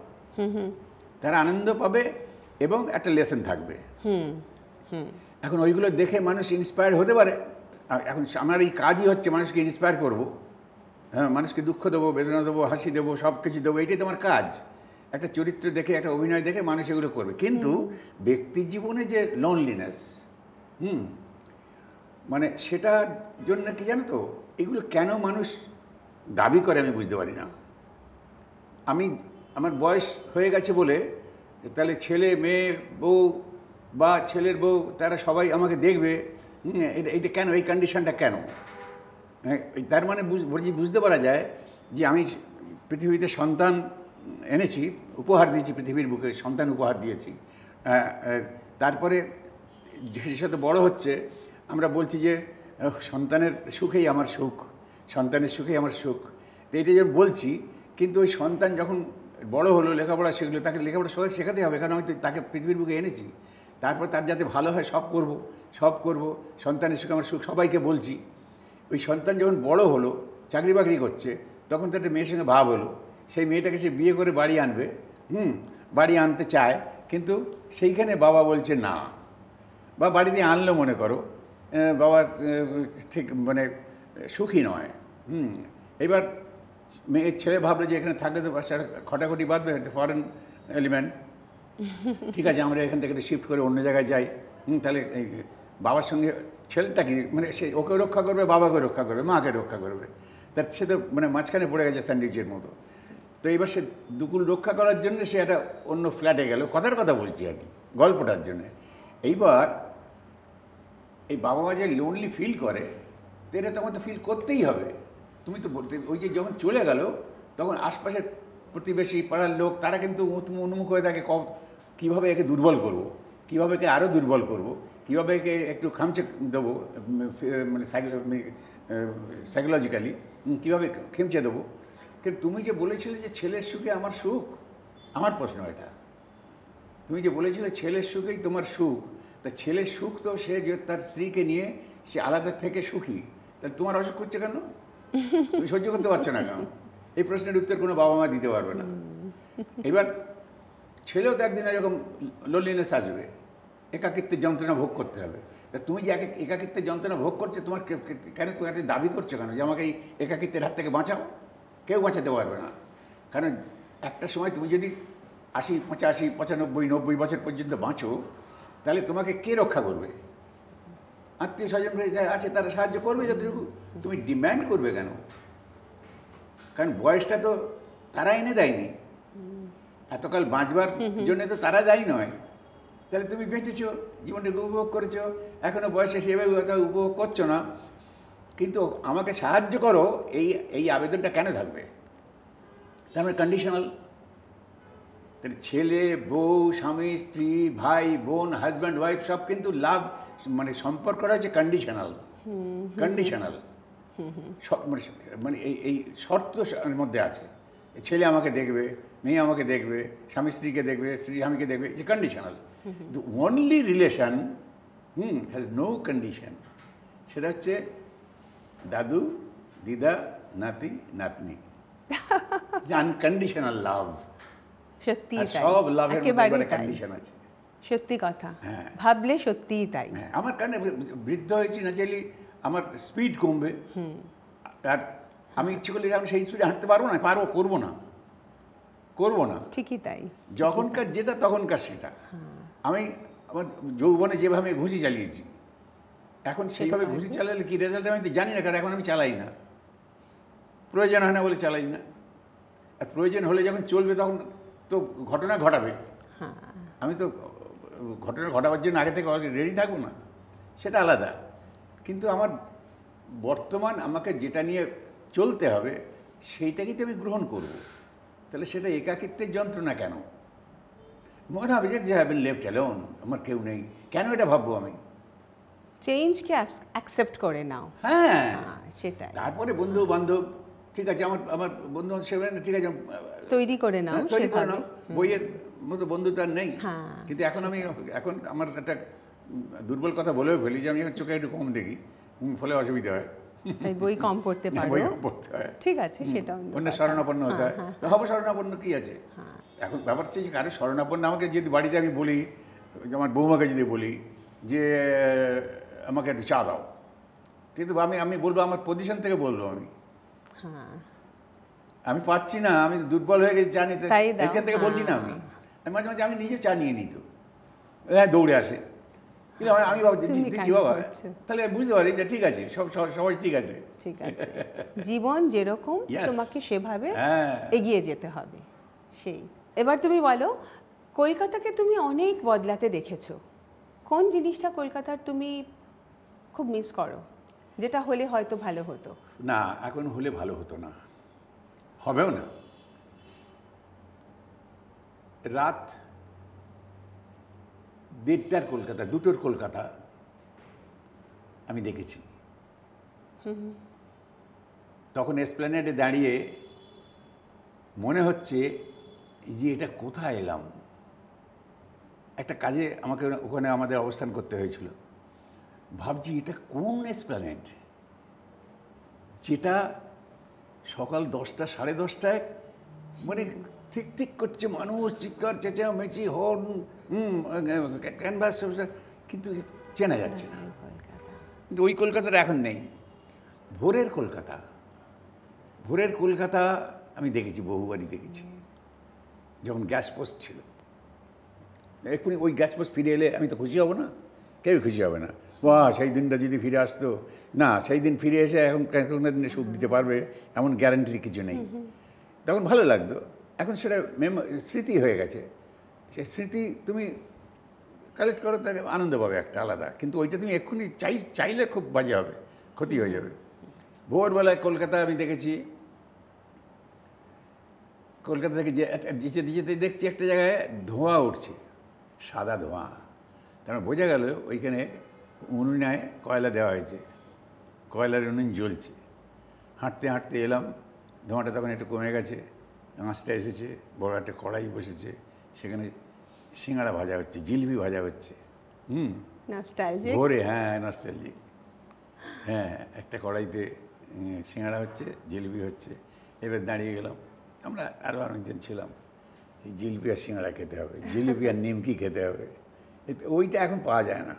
তারা আনন্দ পাবে এবং একটা লেসন থাকবে। এখন ওইগুলো দেখে মানুষ ইন্সপায়ার হতে পারে। এখন আমার এই কাজই হচ্ছে মানুষকে ইন্সপায়ার করব, হ্যাঁ, মানুষকে দুঃখ দেবো, বেদনা দেবো, হাসি দেবো, সব কিছু দেবো, এইটাই তোমার কাজ। একটা চরিত্র দেখে, একটা অভিনয় দেখে মানুষ এগুলো করবে। কিন্তু ব্যক্তি জীবনে যে লোনলিনেস, মানে সেটার জন্য কি জানো তো, এগুলো কেন মানুষ দাবি করে আমি বুঝতে পারি না। আমার বয়স হয়ে গেছে বলে তাহলে ছেলে মেয়ে বউ বা ছেলের বউ তারা সবাই আমাকে দেখবে, এইটা কেন, এই কন্ডিশনটা কেন? তার মানে বুঝতে পারা যায় যে আমি পৃথিবীতে সন্তান এনেছি, উপহার দিয়েছি, পৃথিবীর বুকে সন্তান উপহার দিয়েছি। তারপরে যে সাথে বড় হচ্ছে, আমরা বলছি যে সন্তানের সুখেই আমার সুখ, সন্তানের সুখেই আমার সুখ। তো এইটা যখন বলছি, কিন্তু ওই সন্তান যখন বড় হলো, লেখাপড়া শিখলো, তাকে লেখাপড়া সবাই শেখাতে হবে, কারণ আমি তো তাকে পৃথিবীর বুকে এনেছি। তারপর তার যাতে ভালো হয় সব করব, সন্তানের সুখ আমার সুখ, সবাইকে বলছি। ওই সন্তান যখন বড় হলো, চাকরি বাকরি করছে, তখন তো একটা মেয়ের সঙ্গে ভাব হলো, সেই মেয়েটাকে সে বিয়ে করে বাড়ি আনবে, বাড়ি আনতে চায়, কিন্তু সেইখানে বাবা বলছে না, বা বাড়িতে আনলো মনে করো, বাবা ঠিক মানে সুখী নয়। এবার মেয়ের ছেলে ভাবলো যে এখানে থাকলে তো খটাখটি বাঁধবে, ফরেন এলিমেন্ট, ঠিক আছে আমরা এখান থেকে শিফট করে অন্য জায়গায় যাই। তাহলে বাবার সঙ্গে ছেলেটা কি মানে সে ওকে রক্ষা করবে, বাবাকে রক্ষা করবে, মাকে রক্ষা করবে, তার সে তো মানে মাঝখানে পড়ে গেছে স্যান্ডউইচের মতো। তো এবার সে দুকুল রক্ষা করার জন্য সে একটা অন্য ফ্ল্যাটে গেল, কথার কথা বলছি আর কি, গল্পটার জন্যে। এইবার এই বাবা মা যে লোনলি ফিল করে, তো এটা তখন তো ফিল করতেই হবে। তুমি তো বলতে ওই যে যখন চলে গেল তখন আশপাশের প্রতিবেশী পাড়ার লোক তারা কিন্তু উন্মুখ হয়ে থাকে, কীভাবে একে দুর্বল করব, কীভাবে একে আরও দুর্বল করব, কীভাবে একে একটু খামচে দেবো, মানে সাইকোলজিক্যালি কীভাবে খেমচে দেবো। কিন্তু তুমি যে বলেছিলে যে ছেলের সুখে আমার সুখ, আমার প্রশ্ন এটা, তুমি যে বলেছিলে ছেলের সুখেই তোমার সুখ, তা ছেলের সুখ তো সে যে তার স্ত্রীকে নিয়ে সে আলাদা থেকে সুখী, তাহলে তোমার অসুখ হচ্ছে কেন? তুমি সহ্য করতে পারছো না কেন? এই প্রশ্নের উত্তর কোনো বাবা মা দিতে পারবে না। এবার ছেলেও তো একদিন এরকম লোনলিনেস আসবে, একাকিত্বের যন্ত্রণা ভোগ করতে হবে। তা তুমি যে একাকিত্বের যন্ত্রণা ভোগ করছো, তোমার কেন তুমি একটা দাবি করছো কেন যে আমাকে এই একাকিত্বের হাত থেকে বাঁচাও? কেউ বাঁচাতে পারবে না। কারণ একটা সময় তুমি যদি 80, 85, 95, 90 বছর পর্যন্ত বাঁচো, তাহলে তোমাকে কে রক্ষা করবে? আত্মীয় স্বজন আছে, তারা সাহায্য করবে যতটুকু। তুমি ডিম্যান্ড করবে কেন? কারণ বয়সটা তো তারা এনে দেয়নি, এতকাল বাঁচবার জন্য তো তারা দায়ী নয়। তাহলে তুমি বেঁচেছো, জীবনটাকে উপভোগ করেছো, এখনও বয়সে সেভাবে উপভোগ করছো না, কিন্তু আমাকে সাহায্য করো, এই আবেদনটা কেন থাকবে? তার মানে কন্ডিশনাল। তাহলে ছেলে, বউ, স্বামী, স্ত্রী, ভাই, বোন, হাজব্যান্ড, ওয়াইফ সব কিন্তু লাভ মানে সম্পর্কটা হচ্ছে কন্ডিশনাল। কন্ডিশনাল মানে এই শর্ত মধ্যে আছে। ছেলে আমাকে দেখবে, মেয়ে আমাকে দেখবে, স্বামী স্ত্রীকে দেখবে, স্ত্রী স্বামীকে দেখবে, যে conditional. The only relation has no condition, সেটা হচ্ছে দাদু, দিদা, নাতি, নাতনি, যে আনকন্ডিশনাল লাভ। সত্যি সব লাভের মধ্যে কন্ডিশন আছে। সত্যি কথা, ভাবলে সত্যিই তাই। আমার কারণে বৃদ্ধ হয়েছি, না চাইলে আমার স্পিড কমবে, আর আমি ইচ্ছে করলে আমি সেই স্পিডে হাঁটতে পারবো না, করবো না। ঠিকই তাই, যখনকার যেটা তখনকার সেটা। আমি আমার যৌবনে যেভাবে ঘুষি চালিয়েছি, এখন সেইভাবে ঘুষি চালালে কি রেজাল্ট আমি জানি না, কারণ এখন আমি চালাই না, প্রয়োজন হয় না বলে চালাই না। আর প্রয়োজন হলে যখন চলবে তখন তো ঘটনা ঘটাবে, আমি তো ঘটনা ঘটাবার জন্য আগে থেকে রেডি থাকবো না, সেটা আলাদা। কিন্তু আমার বর্তমান আমাকে যেটা নিয়ে চলতে হবে সেইটাকেই তো আমি গ্রহণ করব। তাহলে সেটা একাকিত্বের যন্ত্রণা কেন? মনে হবে যে হ্যাভ বিন লেফট অ্যালোন, আমার কেউ নেই, কেন এটা ভাববো আমি? চেঞ্জকে অ্যাকসেপ্ট করে নাও। হ্যাঁ, সেটাই। তারপরে বন্ধু বান্ধব, ঠিক আছে, আমার বন্ধু সেভাবে ঠিক আছে, তৈরি করে নাও, তৈরি করে নাও। বইয়ের মতো বন্ধু তো আর নেই, হ্যাঁ। কিন্তু এখন আমার একটা দুর্বল কথা বলেও ফেলি যে আমি চোখে একটু কম দেখি, ফলে অসুবিধা হয়, তাই বই কম পড়তে পারো। বই কম পড়তে হয়, ঠিক আছে, সেটা অন্য শরণাপন্ন হতে হয়। তো হবে শরণাপন্ন, কি আছে এখন? ব্যাপার হচ্ছে যে কারো শরণাপন্ন আমাকে যদি বাড়িতে আমি বলি, আমার বৌমাকে যদি বলি যে আমাকে একটু চা দাও, কিন্তু আমি বলবো আমার পজিশন থেকে বলবো, আমি পাচ্ছি না, আমি দুর্বল হয়ে গেছি, চা নিতে, এখান থেকে বলছি না। আমি মাঝে মাঝে আমি নিজে চা নিয়ে নিত, হ্যাঁ, দৌড়ে আসে, কিন্তু আমি দিচ্ছি বাবা, তাহলে বুঝতে পারি যে ঠিক আছে, সবাই ঠিক আছে, ঠিক আছে। জীবন যেরকম তোমাকে সেভাবে এগিয়ে যেতে হবে, সেই। এবার তুমি বলো, কলকাতাকে তুমি অনেক বদলাতে দেখেছো, কোন জিনিসটা কলকাতার তুমি খুব মিস করো, যেটা হলে হয়তো ভালো হতো? না, এখন হলে ভালো হতো না, হবেও না। রাত 1:30টার কলকাতা, 2টোর কলকাতা আমি দেখেছি। তখন এসপ্ল্যানেডে দাঁড়িয়ে মনে হচ্ছে যে এটা কোথায় এলাম। একটা কাজে আমাকে ওখানে আমাদের অবস্থান করতে হয়েছিল, ভাবছি এটা কোন এসপ্ল্যানেড, যেটা সকাল 10টা, 10:30টায় মানে ঠিক ঠিক করছে মানুষ, চিৎকার চেঁচামেচি, হর্ন, ক্যানভাস, কিন্তু চেনা যাচ্ছে না। কিন্তু ওই কলকাতাটা এখন নেই। ভোরের কলকাতা, ভোরের কলকাতা আমি দেখেছি, বহুবারই দেখেছি, যখন গ্যাস পোস্ট ছিল। এক্ষুনি ওই গ্যাস পোস্ট ফিরে এলে আমি তো খুশি হব না? কেউ খুশি হবে না। বাহ, সেই দিনটা যদি ফিরে আসতো। না, সেই দিন ফিরে এসে এখন কোনো দিনে সুখ দিতে পারবে এমন গ্যারান্টির কিছু নেই। তখন ভালো লাগতো। এখন সেটা স্মৃতি হয়ে গেছে। সে স্মৃতি তুমি কালেক্ট করো, তাকে আনন্দ পাবে একটা আলাদা, কিন্তু ওইটা তুমি এক্ষুনি চাইলে খুব বাজে হবে, ক্ষতি হয়ে যাবে। ভোরবেলায় কলকাতা আমি দেখেছি, কলকাতা থেকে যেতে যেতে দেখছি একটা জায়গায় ধোঁয়া উঠছে, সাদা ধোঁয়া। তারপর বোঝা গেল ওইখানে উনুনে কয়লা দেওয়া হয়েছে, কয়লার উনুন জ্বলছে। হাঁটতে হাঁটতে এলাম, ধোঁয়াটা তখন একটু কমে গেছে, আঁচটা এসেছে, বড় একটা কড়াই বসেছে, সেখানে সিঙ্গাড়া ভাজা হচ্ছে, জিলিপি ভাজা হচ্ছে। নস্টালজিক। ভোরে, হ্যাঁ নস্টালজিক। হ্যাঁ, একটা কড়াইতে সিঙ্গাড়া হচ্ছে, জিলিপি হচ্ছে। এবার দাঁড়িয়ে গেলাম, আমরা আরও অনেকজন ছিলাম। এই জিলিপি আর সিঙ্গাড়া খেতে হবে, জিলিপি আর নিমকি খেতে হবে। ওইটা এখন পাওয়া যায় না।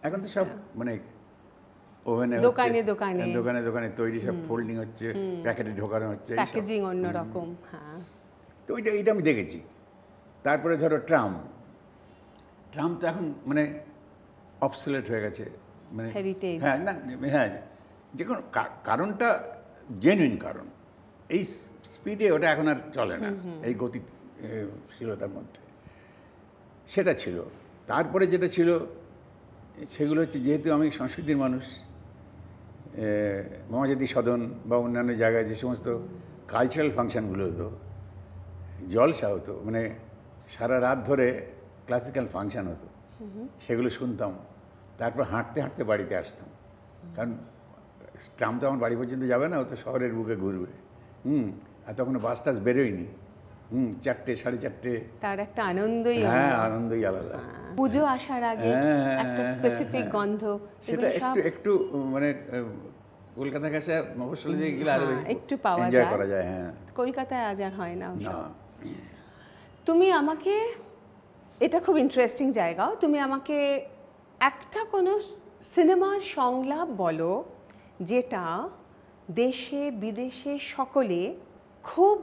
এখন তো সব মানে ওভেনে, দোকানে দোকানে দোকানে দোকানে তৈরি, সব ফোল্ডিং হচ্ছে, প্যাকেটে ঢোকানো হচ্ছে, প্যাকেজিং অন্যরকম। হ্যাঁ, তো এইটা আমি দেখেছি। তারপরে ধরো ট্রাম তো এখন মানে অবসোলেট হয়ে গেছে, মানে হেরিটেজ। হ্যাঁ, না, হ্যাঁ, যে কোনো কারণটা জেনুইন কারণ, এই স্পিডে ওটা এখন আর চলে না, এই গতিশীলতার মধ্যে সেটা ছিল। তারপরে যেটা ছিল সেগুলো হচ্ছে, যেহেতু আমি সংস্কৃতির মানুষ, মহাজাতি সদন বা অন্যান্য জায়গায় যে সমস্ত কালচারাল ফাংশনগুলো হতো, জলসা হতো, মানে সারা রাত ধরে ক্লাসিক্যাল ফাংশন হতো, সেগুলো শুনতাম। তারপর হাঁটতে হাঁটতে বাড়িতে আসতাম, কারণ ট্রাম তো আমার বাড়ি পর্যন্ত যাবে না, ও তো শহরের বুকে ঘুরবে। আর তখন বাস টাস বেরোয়নি। 4টে 4:30, তার একটা আনন্দই, হ্যাঁ, আনন্দই আলাদা। পুজো আসার আগে একটা স্পেসিফিক গন্ধ, সেটা একটু মানে কলকাতা গেছে মফস্বলে দিয়ে গেলে আরো বেশি একটু পাওয়া এনজয় করা যায়। হ্যাঁ, কলকাতায় আজ আর হয় না। না, তুমি আমাকে, এটা খুব ইন্টারেস্টিং জায়গা, তুমি আমাকে একটা কোনো সিনেমার সংলাপ বলো যেটা দেশে বিদেশে সকলে খুব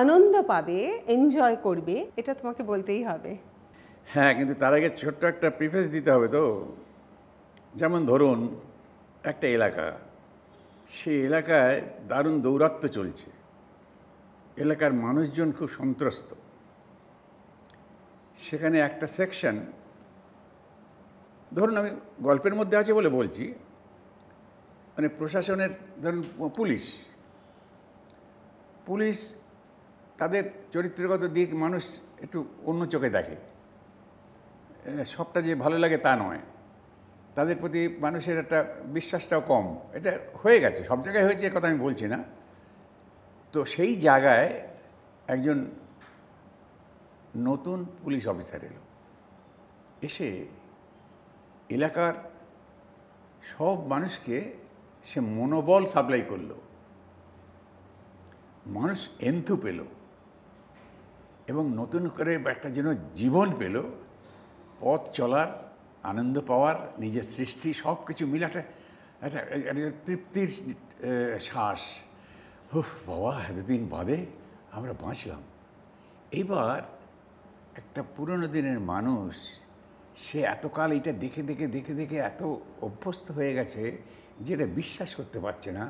আনন্দ পাবে, এনজয় করবে, এটা তোমাকে বলতেই হবে। হ্যাঁ, কিন্তু তার আগে ছোট্ট একটা প্রিফেস দিতে হবে তো। যেমন ধরুন একটা এলাকা, সেই এলাকায় দারুণ দৌরাত্ম্য চলছে, এলাকার মানুষজন খুব সন্ত্রস্ত। সেখানে একটা সেকশন, ধরুন আমি গল্পের মধ্যে আছে বলে বলছি, মানে প্রশাসনের, ধরুন পুলিশ তাদের চরিত্রগত দিক মানুষ একটু অন্য চোখে দেখে, সবটা যে ভালো লাগে তা নয়, তাদের প্রতি মানুষের একটা বিশ্বাসটাও কম। এটা হয়ে গেছে, সব জায়গায় হয়েছে, কথা আমি বলছি না। তো সেই জায়গায় একজন নতুন পুলিশ অফিসার এলো, এসে এলাকার সব মানুষকে সে মনোবল সাপ্লাই করলো, মানুষ এন্থু পেল এবং নতুন করে একটা যেন জীবন পেল, পথ চলার, আনন্দ পাওয়ার, নিজের সৃষ্টি সব কিছু মিলে একটা তৃপ্তির শ্বাস। বাবা, এতদিন বাদে আমরা বাঁচলাম। এবার একটা পুরনো দিনের মানুষ, সে এতকাল এটা দেখে দেখে দেখে দেখে এত অভ্যস্ত হয়ে গেছে যে এটা বিশ্বাস করতে পারছে না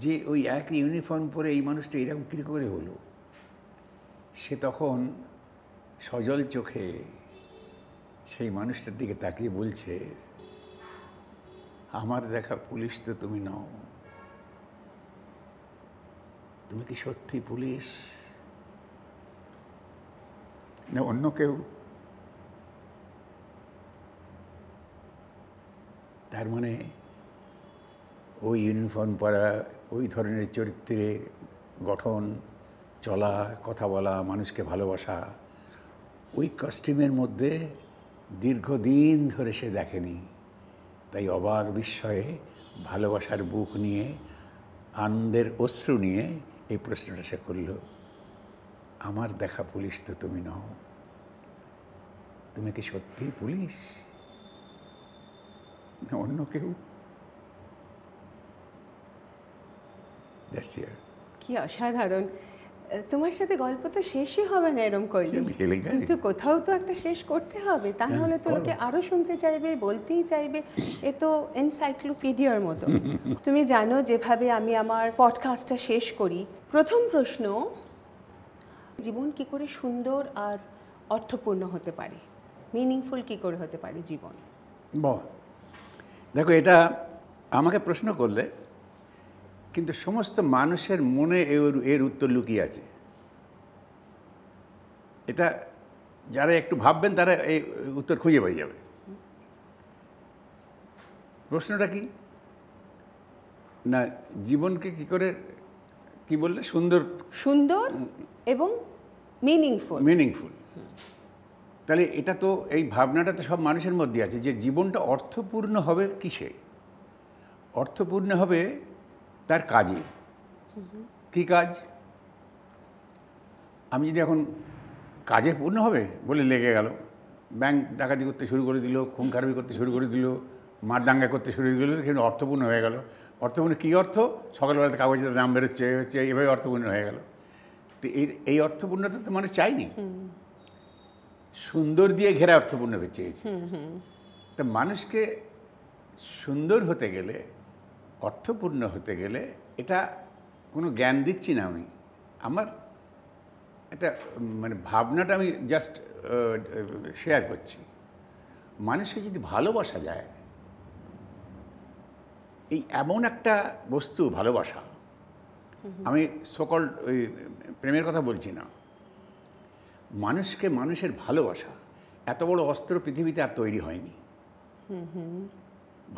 যে ওই একই ইউনিফর্ম পরে এই মানুষটা এরকম কী করে হলো। সে তখন সজল চোখে সেই মানুষটার দিকে তাকিয়ে বলছে, আমার দেখা পুলিশ তো তুমি নও, তুমি কি সত্যি পুলিশ না অন্য কেউ? তার মানে ওই ইউনিফর্ম পরা, ওই ধরনের চরিত্রে গঠন, চলা, কথা বলা, মানুষকে ভালোবাসা, ওই কস্টিউমের মধ্যে দীর্ঘদিন ধরে সে দেখেনি। তাই অবাক বিস্ময়ে, ভালোবাসার বুক নিয়ে, আনন্দের অশ্রু নিয়ে এই প্রশ্নটা সে করল, আমার দেখা পুলিশ তো তুমি নও, তুমি কি সত্যিই পুলিশ না অন্য কেউ? That's it. কি অসাধারণ! তোমার সাথে গল্প তো শেষই হবে না এরম করলে, আমি কেলেঙ্কারি। কিন্তু কোথাও তো একটা শেষ করতে হবে, তা হ্যাঁ, নাহলে তো করো। লোকে আরো শুনতে চাইবে, বলতেই চাইবে। এ তো এনসাইক্লোপিডিয়ার মতো। তুমি জানো যেভাবে আমি আমার পডকাস্টটা শেষ করি, প্রথম প্রশ্ন, জীবন কি করে সুন্দর আর অর্থপূর্ণ হতে পারে, মিনিংফুল কি করে হতে পারে জীবন? বাহ, দেখো এটা আমাকে প্রশ্ন করলে, কিন্তু সমস্ত মানুষের মনে এর উত্তর লুকিয়ে আছে। এটা যারা একটু ভাববেন তারা এই উত্তর খুঁজে পেয়ে যাবে। প্রশ্নটা কি না, জীবনকে কি করে, কি বললে, সুন্দর সুন্দর এবং মিনিংফুল। মিনিংফুল। তাহলে এটা তো, এই ভাবনাটা তো সব মানুষের মধ্যে আছে যে জীবনটা অর্থপূর্ণ হবে কিসে? অর্থপূর্ণ হবে তার কাজে। কি কাজ? আমি যদি এখন কাজে পূর্ণ হবে বলে লেগে গেল, ব্যাংক ডাকাতি করতে শুরু করে দিল, খুন খারাপি করতে শুরু করে দিল, মার দাঙ্গা করতে শুরু করে দিল, সেখানে অর্থপূর্ণ হয়ে গেল। অর্থপূর্ণ কী অর্থ? সকালবেলাতে কাগজে নাম বেরোচ্ছে, হচ্ছে, এভাবে অর্থপূর্ণ হয়ে গেল। তো এই অর্থপূর্ণতা তো মানুষ চায়নি, সুন্দর দিয়ে ঘেরা অর্থপূর্ণ চেয়েছে। তা মানুষকে সুন্দর হতে গেলে, অর্থপূর্ণ হতে গেলে, এটা কোনো জ্ঞান দিচ্ছি না আমি, আমার এটা মানে ভাবনাটা আমি জাস্ট শেয়ার করছি। মানুষকে যদি ভালোবাসা যায়, এই এমন একটা বস্তু ভালোবাসা, আমি সকল ওই প্রেমের কথা বলছি না, মানুষকে মানুষের ভালোবাসা, এত বড় অস্ত্র পৃথিবীতে আর তৈরি হয়নি।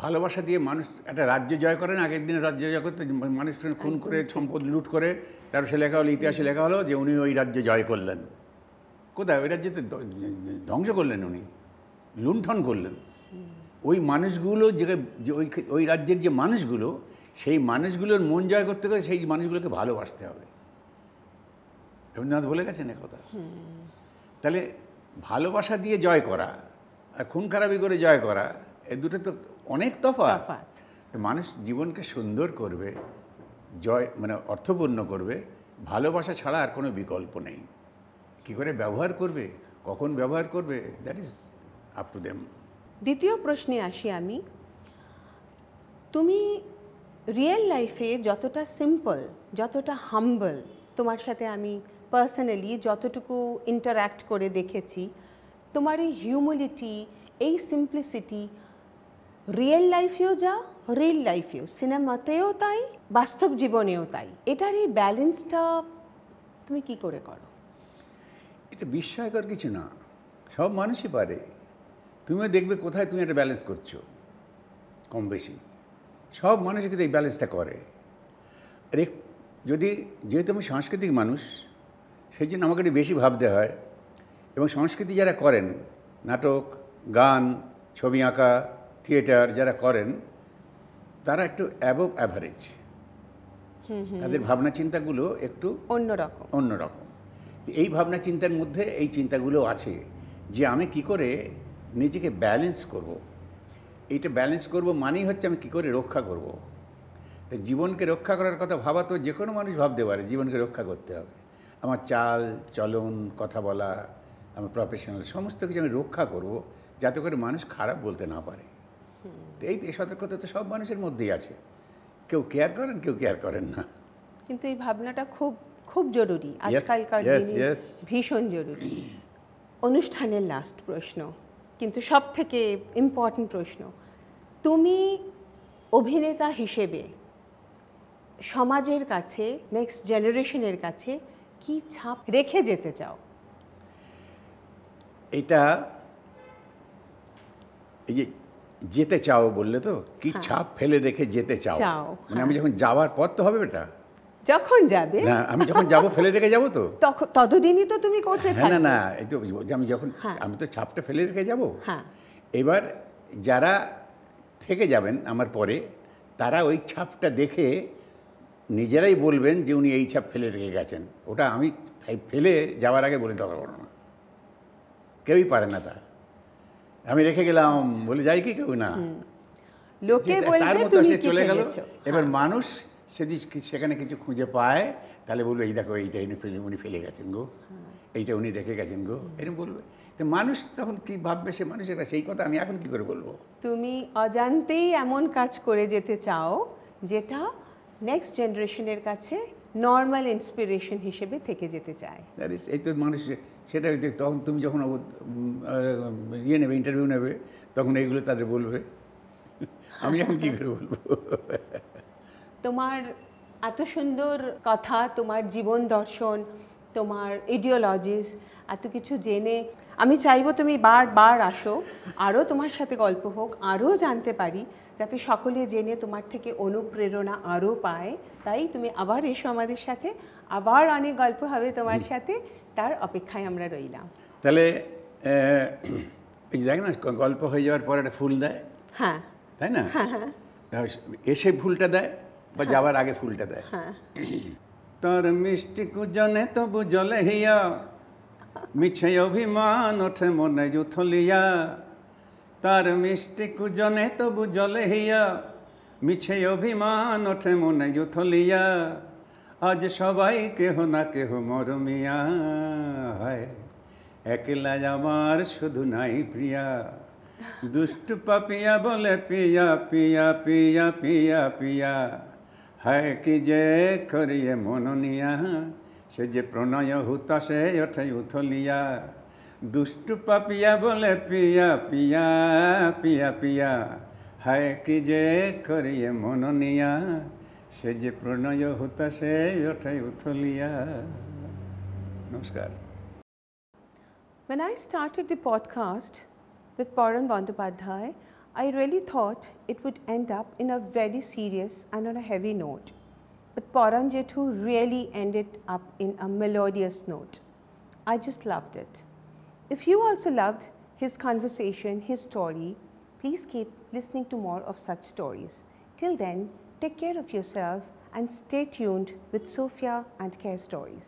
ভালোবাসা দিয়ে মানুষ একটা রাজ্য জয় করেন, আগের দিনে রাজ্য জয় করতে মানুষ খুন করে, সম্পদ লুট করে, তারপর সে লেখা হলো, ইতিহাসে লেখা হলো যে উনি ওই রাজ্য জয় করলেন। কোথায়? ওই রাজ্যে তো ধ্বংস করলেন, উনি লুণ্ঠন করলেন। ওই মানুষগুলো যে ওই রাজ্যের যে মানুষগুলো, সেই মানুষগুলোর মন জয় করতে গেলে সেই মানুষগুলোকে ভালোবাসতে হবে। রবীন্দ্রনাথ বলে গেছেন কথা। তাহলে ভালোবাসা দিয়ে জয় করা আর খুন খারাপি করে জয় করা, এই দুটো তো অনেক তফাৎ। তো মানুষ জীবনকে সুন্দর করবে, জয় মানে অর্থপূর্ণ করবে, ভালোবাসা ছাড়া আর কোনো বিকল্প নেই। কী করে ব্যবহার করবে, কখন ব্যবহার করবে, that is up to them. দ্বিতীয় প্রশ্নে আসি আমি। তুমি রিয়েল লাইফে যতটা সিম্পল, যতটা হাম্বল, তোমার সাথে আমি পার্সোনালি যতটুকু ইন্টারঅ্যাক্ট করে দেখেছি, তোমার এই হিউমিলিটি, এই সিম্পলিসিটি রিয়েল লাইফেও যা, রিয়েল লাইফেও, সিনেমাতেও তাই, বাস্তব জীবনেও তাই। এটার এই ব্যালেন্সটা তুমি কি করে করো? এটা বিস্ময়কর কিছু না, সব মানুষই পারে। তুমিও দেখবে কোথায় তুমি একটা ব্যালেন্স করছো, কম বেশি সব মানুষই কিন্তু এই ব্যালেন্সটা করে। আর যদি, যেহেতু আমি সাংস্কৃতিক মানুষ, সেই জন্য আমাকে একটু বেশি ভাবতে হয়। এবং সংস্কৃতি যারা করেন, নাটক, গান, ছবি আঁকা, থিয়েটার যারা করেন, তারা একটু অ্যাবভ অ্যাভারেজ। তাদের ভাবনা চিন্তাগুলো একটু অন্যরকম। এই ভাবনা চিন্তার মধ্যে এই চিন্তাগুলো আছে যে আমি কি করে নিজেকে ব্যালেন্স করব। এইটা ব্যালেন্স করব মানেই হচ্ছে আমি কি করে রক্ষা করব। তাই জীবনকে রক্ষা করার কথা ভাবা তো যে কোনো মানুষ ভাবতে পারে, জীবনকে রক্ষা করতে হবে। আমার চাল চলন, কথা বলা, আমার প্রফেশনাল সমস্ত কিছু আমি রক্ষা করব, যাতে করে মানুষ খারাপ বলতে না পারে। এই সতর্কতা তো সব মানুষের মধ্যেই আছে, কেউ কেয়ার করেন, কেউ কেয়ার করেন না। কিন্তু এই ভাবনাটা খুব খুব জরুরি আজকালকার দিনে, ভীষণ জরুরি। অনুষ্ঠানের লাস্ট প্রশ্ন, কিন্তু সব থেকে ইম্পর্টেন্ট প্রশ্ন, তুমি অভিনেতা হিসেবে সমাজের কাছে, নেক্সট জেনারেশনের কাছে কি ছাপ রেখে যেতে চাও? এটা এই যে যেতে চাও বললে তো, কি ছাপ ফেলে রেখে যেতে চাও, মানে আমি যখন যাওয়ার পর তো হবে এটা, যখন যাবে না, আমি যখন যাব ফেলে রেখে যাবো তো, ততদিনই তো তুমি করতে থাকবে। না না, এই তো আমি যখন, আমি তো ছাপটা ফেলে রেখে যাব। এবার যারা থেকে যাবেন আমার পরে, তারা ওই ছাপটা দেখে নিজেরাই বলবেন যে উনি এই ছাপ ফেলে রেখে গেছেন। ওটা আমি এই ফেলে যাওয়ার আগে বলে দেওয়া পারবো না, কেউই পারে না তা। আমি রেখে গেলাম বলে যাই কি কেউ না, লোকে যে বলবে তার মতো তুমি সে কি চলে গেল। ফেলেছো। এবার মানুষ সেখানে কিছু খুঁজে পায়, তাহলে বলবে এই দেখো এইটা উনি ফেলে গেছেন গো, এইটা উনি রেখে গেছেন গো, এরকম বলবে। তো মানুষ তখন কি ভাববে, সে মানুষের কাছে সেই কথা আমি এখন কি করে বলবো। তুমি অজান্তেই এমন কাজ করে যেতে চাও যেটা নেক্সট জেনারেশনের কাছে নর্মাল ইন্সপিরেশন হিসেবে থেকে যেতে চায়। এই তো মানুষ সেটা তখন তুমি যখন ইয়ে নেবে, ইন্টারভিউ নেবে, তখন এইগুলো তাদের বলবে, আমি এখন কী করে বলবো। তোমার এত সুন্দর কথা, তোমার জীবন দর্শন, তোমার ইডিওলজিস, এত কিছু জেনে আমি চাইবো তুমি বারবার আসো, আরও তোমার সাথে গল্প হোক, আরও জানতে পারি, যাতে সকলে জেনে তোমার থেকে অনুপ্রেরণা আরও পায়। তাই তুমি আবার এসো আমাদের সাথে, আবার অনেক গল্প হবে তোমার সাথে, তার অপেক্ষায় আমরা রইলাম। তাহলে এই দেখ না, গল্প হয়ে যাওয়ার পর একটা ফুল দেয়, হ্যাঁ তাই না? হ্যাঁ হ্যাঁ এসে ফুলটা দেয় বা যাওয়ার আগে ফুলটা দেয়। হ্যাঁ। তোর মিষ্টি কুজনে তবু জলে হিয়া, মিছে অভিমান ওঠে মনে উথলিয়া। তার মিষ্টি কুজনে তবু জলে হিয়া, মিছে অভিমান ওঠে মনে উথলিয়া। আজ সবাই কেহ না কেহ মরমিয়া, হয় একলা আমার শুধু নাই প্রিয়া। দুষ্টু পাপিয়া বলে পিয়া পিয়া পিয়া পিয়া পিয়া, হায় কি যে করিয়ে মননিয়া। সে যে প্রণয় হুতাশে ওঠে উথলিয়া। দুষ্টু পাপিয়া বলে পিয়া পিয়া পিয়া পিয়া, হায় কি যে করিয়ে মননিয়া। সে যে প্রণয় হুতাশে ওঠে উথলিয়া। নমস্কার। When I started the podcast with Paran Bandyopadhyay, I really thought it would end up in a very serious and on a heavy note. But Paran Jethu really ended up in a melodious note. I just loved it. If you also loved his conversation, his story, please keep listening to more of such stories. Till then, take care of yourself and stay tuned with Sophia and Care Stories.